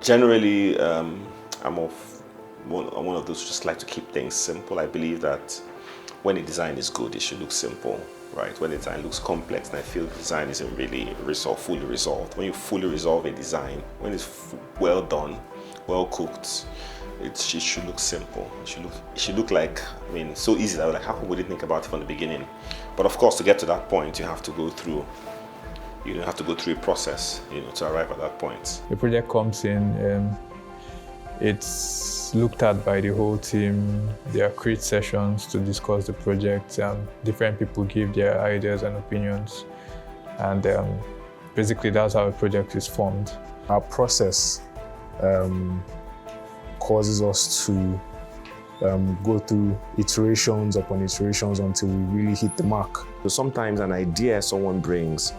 Generally, I'm one of those who just like to keep things simple. I believe that when a design is good, it should look simple, right? When a design looks complex, and I feel the design isn't really fully resolved. When you fully resolve a design, when it's well done, well cooked, it should look simple. It should look like, so easy that, like, how would you think about it from the beginning? But of course, to get to that point, you have to go through a process, to arrive at that point. The project comes in, it's looked at by the whole team. There are create sessions to discuss the project. Different people give their ideas and opinions, and basically that's how a project is formed. Our process causes us to go through iterations upon iterations until we really hit the mark. So sometimes an idea someone brings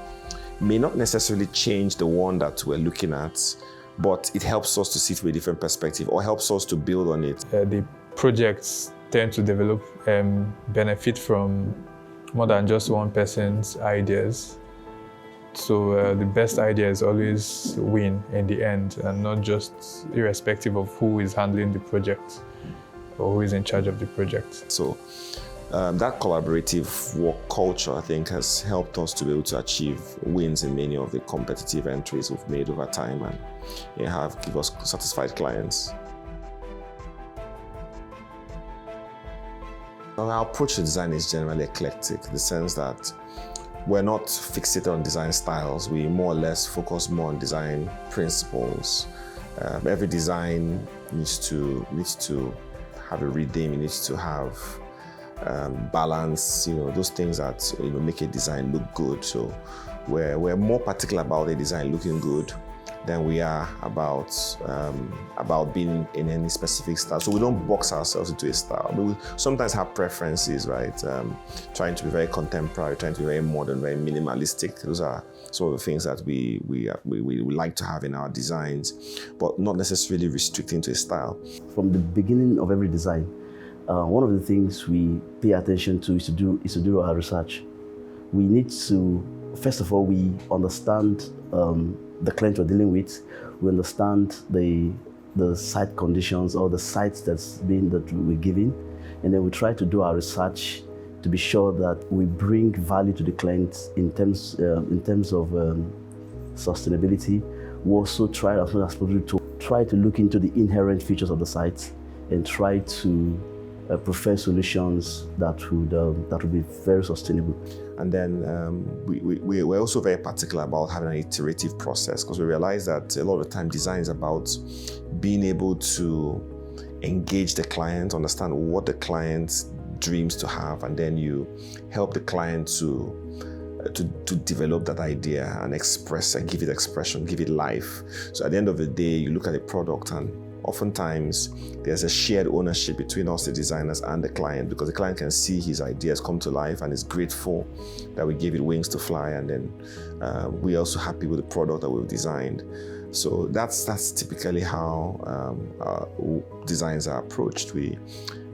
may not necessarily change the one that we're looking at, but it helps us to see from a different perspective or helps us to build on it. The projects tend to develop benefit from more than just one person's ideas. So the best ideas always win in the end, and not just irrespective of who is handling the project or who is in charge of the project. So that collaborative work culture, I think, has helped us to be able to achieve wins in many of the competitive entries we've made over time, and give us satisfied clients. Our approach to design is generally eclectic, in the sense that we're not fixated on design styles. We more or less focus more on design principles. Every design needs to have a rhythm. It needs to have balance. Those things that make a design look good. So we're more particular about a design looking good than we are about being in any specific style. So we don't box ourselves into a style. We sometimes have preferences, right? Trying to be very contemporary, trying to be very modern, very minimalistic. Those are some of the things that we like to have in our designs, but not necessarily restricting to a style. From the beginning of every design, one of the things we pay attention to is to do our research. We need to, first of all, we understand the client we're dealing with. We understand the site conditions or the sites that we're giving, and then we try to do our research to be sure that we bring value to the client in terms of sustainability. We also try as much as possible to look into the inherent features of the site and try to prefer solutions that would be very sustainable. And then we're also very particular about having an iterative process, because we realize that a lot of the time design is about being able to engage the client, understand what the client dreams to have, and then you help the client to develop that idea and express and give it expression, give it life. So at the end of the day, you look at the product, and oftentimes there's a shared ownership between us, the designers, and the client, because the client can see his ideas come to life and is grateful that we gave it wings to fly, and then we're also happy with the product that we've designed. So that's typically how designs are approached.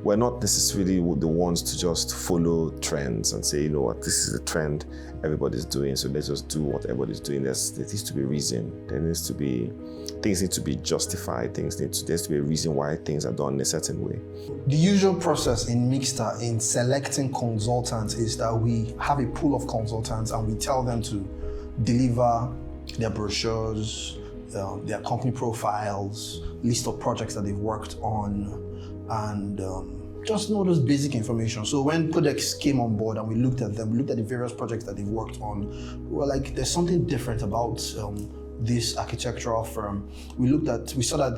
We're not necessarily the ones to just follow trends and say, this is the trend everybody's doing, so let's just do what everybody's doing. There needs to be reason. Things need to be justified. There needs to be a reason why things are done in a certain way. The usual process in Mixta in selecting consultants is that we have a pool of consultants and we tell them to deliver their brochures, their company profiles, list of projects that they've worked on, and just know those basic information. So when Podex came on board and we looked at them, we looked at the various projects that they've worked on, we were like, there's something different about this architectural firm. We saw that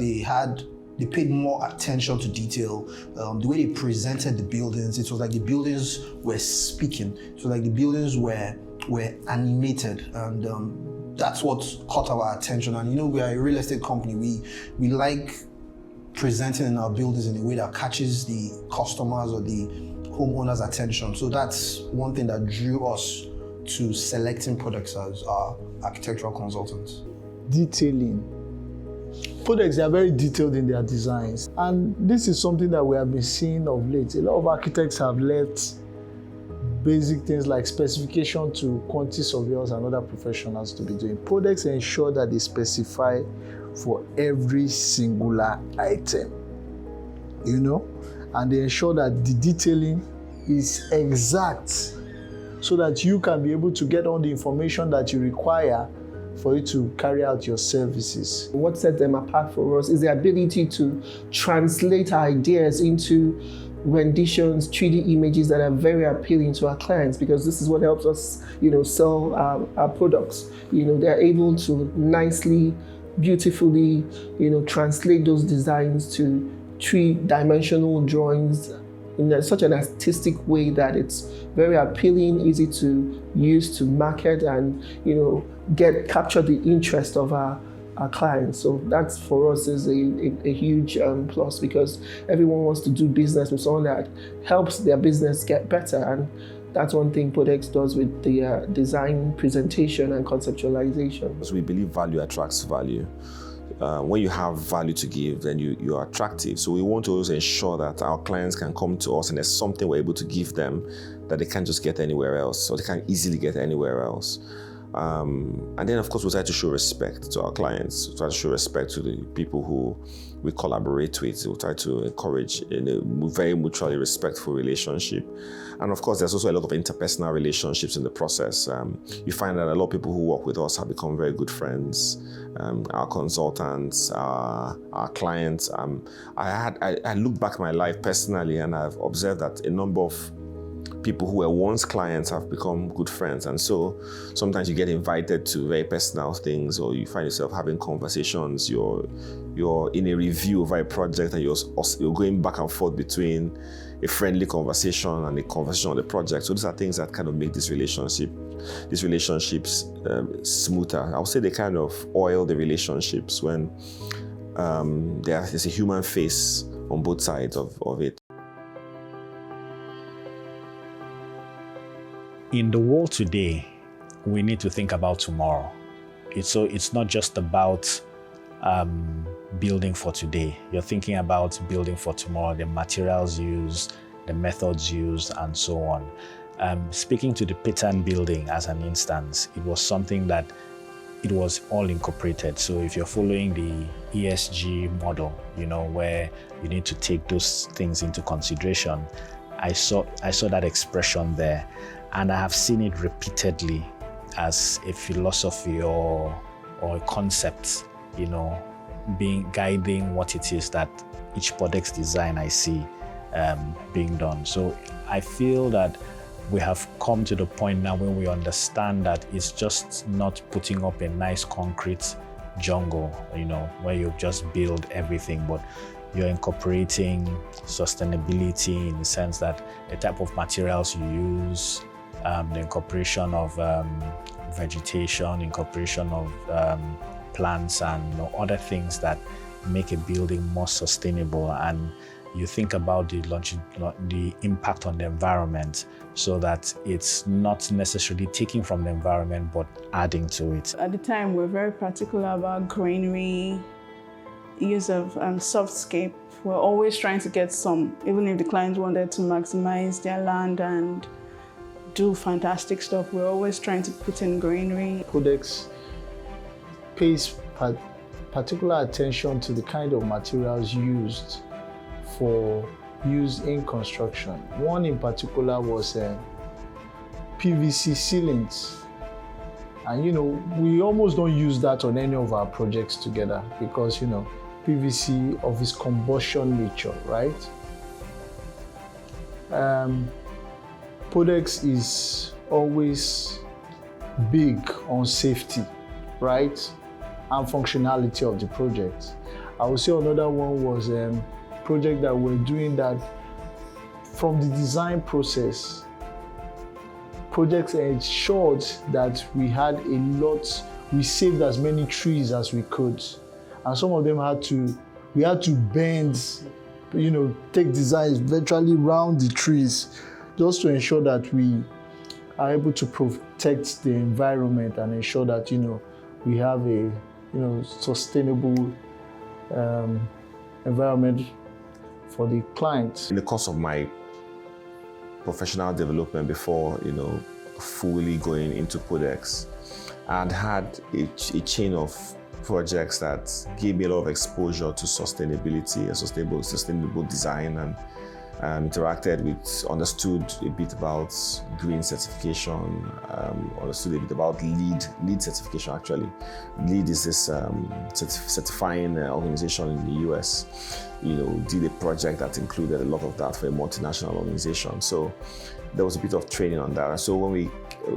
they paid more attention to detail. The way they presented the buildings, it was like the buildings were speaking. It was like the buildings were animated, and that's what caught our attention. And we are a real estate company. We like presenting in our buildings in a way that catches the customers or the homeowners' attention. So that's one thing that drew us to selecting Podex as our architectural consultants. Detailing. Podex, they are very detailed in their designs. And this is something that we have been seeing of late. A lot of architects have left basic things like specification to quantity surveyors and other professionals to be doing. Podex ensure that they specify for every singular item, you know, and they ensure that the detailing is exact so that you can be able to get all the information that you require for you to carry out your services. What sets them apart for us is the ability to translate ideas into renditions, 3D images that are very appealing to our clients, because this is what helps us, sell our products. They're able to nicely, beautifully, translate those designs to 3-dimensional drawings in such an artistic way that it's very appealing, easy to use, to market, and capture the interest of our clients. So that's for us is a huge plus, because everyone wants to do business with someone that helps their business get better, and that's one thing Podex does with the design, presentation, and conceptualization. Because we believe value attracts value. When you have value to give, then you are attractive. So we want to always ensure that our clients can come to us and there's something we're able to give them that they can't just get anywhere else, or they can't easily get anywhere else. And then, of course, we try to show respect to our clients. We try to show respect to the people who we collaborate with. We try to encourage a very mutually respectful relationship. And of course, there's also a lot of interpersonal relationships in the process. You find that a lot of people who work with us have become very good friends. Our consultants, our clients. I look back at my life personally, and I've observed that a number of people who were once clients have become good friends. And so sometimes you get invited to very personal things, or you find yourself having conversations. You're in a review of a project, and you're going back and forth between a friendly conversation and a conversation on the project. So these are things that kind of make these relationships smoother. I would say they kind of oil the relationships when there's a human face on both sides of it. In the world today, we need to think about tomorrow. It's not just about building for today. You're thinking about building for tomorrow, the materials used, the methods used, and so on. Speaking to the pattern building as an instance, it was something that it was all incorporated. So if you're following the ESG model, where you need to take those things into consideration, I saw that expression there. And I have seen it repeatedly as a philosophy or a concept, guiding what it is that each Podex design I see being done. So I feel that we have come to the point now when we understand that it's just not putting up a nice concrete jungle, where you just build everything, but you're incorporating sustainability in the sense that the type of materials you use, the incorporation of vegetation, incorporation of plants and other things that make a building more sustainable. And you think about the impact on the environment, so that it's not necessarily taking from the environment, but adding to it. At the time, we're very particular about greenery, use of softscape. We're always trying to get some, even if the clients wanted to maximize their land and do fantastic stuff, we're always trying to put in greenery. Podex pays particular attention to the kind of materials used for use in construction. One in particular was PVC sealants. And we almost don't use that on any of our projects together because PVC of its combustion nature, right? Podex is always big on safety, right? And functionality of the project. I would say another one was a project that we're doing that from the design process, projects ensured that we saved as many trees as we could. And some of them we had to bend, take designs virtually round the trees, just to ensure that we are able to protect the environment and ensure that we have a sustainable environment for the clients. In the course of my professional development before fully going into Podex, I'd had a chain of projects that gave me a lot of exposure to sustainability and sustainable design, and understood a bit about green certification, understood a bit about LEED certification actually. LEED is this certifying organization in the US. Did a project that included a lot of that for a multinational organization. So there was a bit of training on that. So when we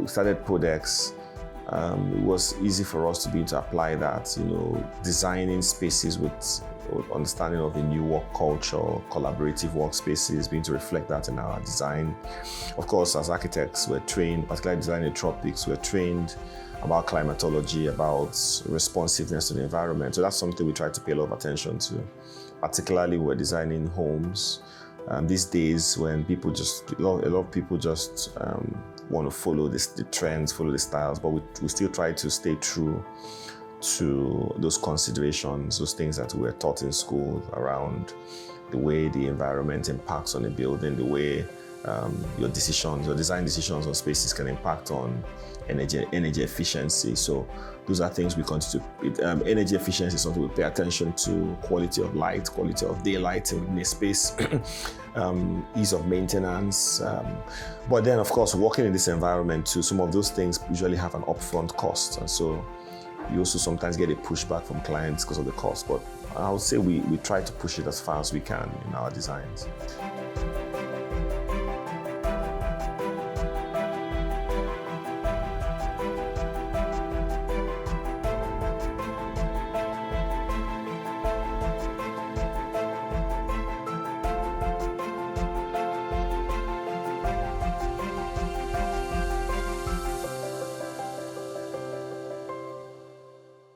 started Podex, it was easy for us to be able to apply that, designing spaces with understanding of the new work culture, collaborative workspaces, being to reflect that in our design. Of course, as architects, we're trained, particularly designing tropics, we're trained about climatology, about responsiveness to the environment. So that's something we try to pay a lot of attention to, particularly when we're designing homes. These days, when people a lot of people just want to follow the trends, follow the styles, but we still try to stay true to those considerations, those things that we're taught in school around the way the environment impacts on a building, the way your design decisions on spaces can impact on energy efficiency. So those are things we continue to, energy efficiency is something we pay attention to, quality of light, quality of daylight in a space, ease of maintenance. But then of course, working in this environment too, some of those things usually have an upfront cost. And so you also sometimes get a pushback from clients because of the cost. But I would say we try to push it as far as we can in our designs.